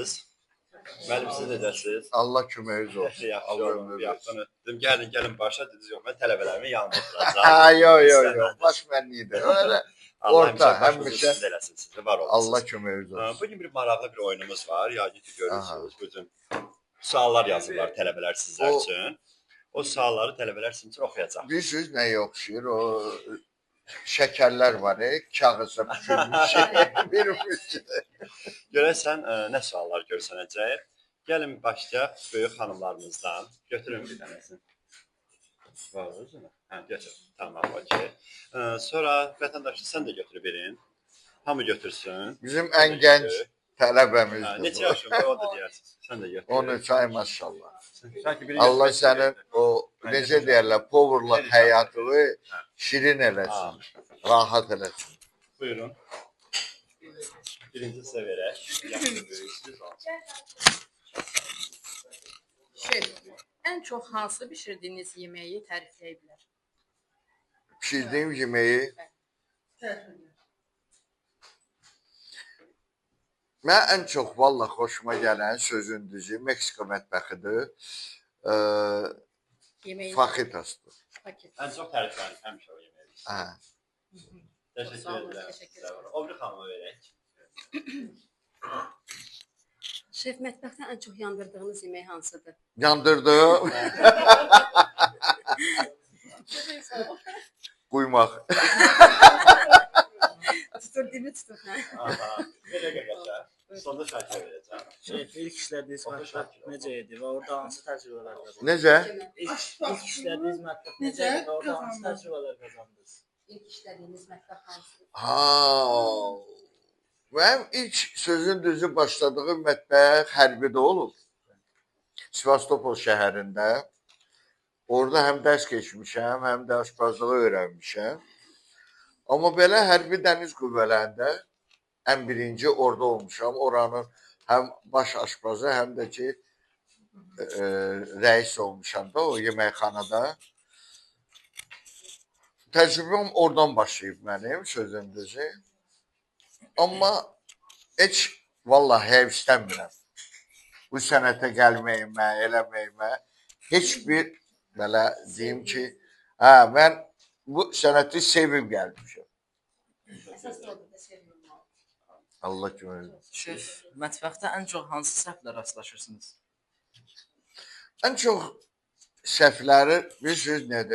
Necəsiz? Müəllim, siz necəsiz? Allah köməyiniz olsun. Yaxşı Allah olun. ömür Bir versin. haftanı dedim, gəlin başa dediniz, yox, mən tələbələrimin yanında oturacağım. Yox. Baş mənlidir. Öyle Allah orta həmişə başınızı həmişə üstündə eləsin sizi, var olasınız. Allah köməyiniz olsun. Bugün bir maraqlı bir oyunumuz var. Yəqin ki, görürsünüz. Bütün suallar yazırlar tələbələr sizlər üçün. O sualları tələbələr sizin üçün oxuyacaq. Bilirsiniz nəyə oxşayır? O şəkərlər var, kağıza bükülmüş. Görəsən, nə suallar görsənəcək? Gəlin başlayaq böyük xanımlarımızdan. Götürün bir dənəsini. Var özünə? Hə, götür. Tamam, okey. Sonra vətəndaşlar sən də götürüb verin. Hamı götürsün. Bizim ən gənc tələbəmizdir. Neçə yaşında o da deyərsiniz. Sən də götür. 13 ay maşallah. Allah sənin o necə deyirlər, powerlıq həyatını şirin eləsin. Rahat eləsin. Buyurun. Birinci sizə verək. Şef, ən çox hansı bişirdiyiniz yeməyi tərifləyə bilər? Pişirdiyim yeməyi mən ən çox valla xoşuma gələn sözün düzü Meksika mətbəxidir. Fajitasdır. Ən çox təriflənir həmişə o yeməyi. Hə. Təşəkkür edirəm. Obri xanıma verək. Şef, mətbəxdə ən çox yandırdığınız yemək hansıdır? Yandırdım. Quymaq. Tutur, dimi tutur, hə? Belə qədər. Sonda şəkər verəcəm. Şef, ilk işlədiyiniz mətbəx necə idi və orada hansı təcrübələr qazandınız? Necə? İlk işlədiyiniz mətbəx necə idi və orada hansı təcrübələr qazandınız? İlk işlədiyiniz mətbəx hansıdır? Mənim ilk sözün düzü başladığım mətbəx hərbidə olub. Sivastopol şəhərində. Orada həm dərs keçmişəm, həm də aşpazlığı öyrənmişəm. Amma belə hərbi dəniz qüvvələrində ən birinci orada olmuşam. Oranın həm baş aşpazı, həm də ki rəis olmuşam da o yeməkxanada. Təcrübəm oradan başlayıb mənim sözün düzü. Amma heç vallahi hevslənmirəm. Bu sənətə gəlməyimə, eləməyimə heç bir belə deyim ki, mən bu sənəti sevib gəlmişəm. Əsas da orada seviyorum. Allah kömək olsun. Şef, mətbəxdə ən çox hansı səhvlə rastlaşırsınız? Ən çox səhvləri bilirsiniz nədir?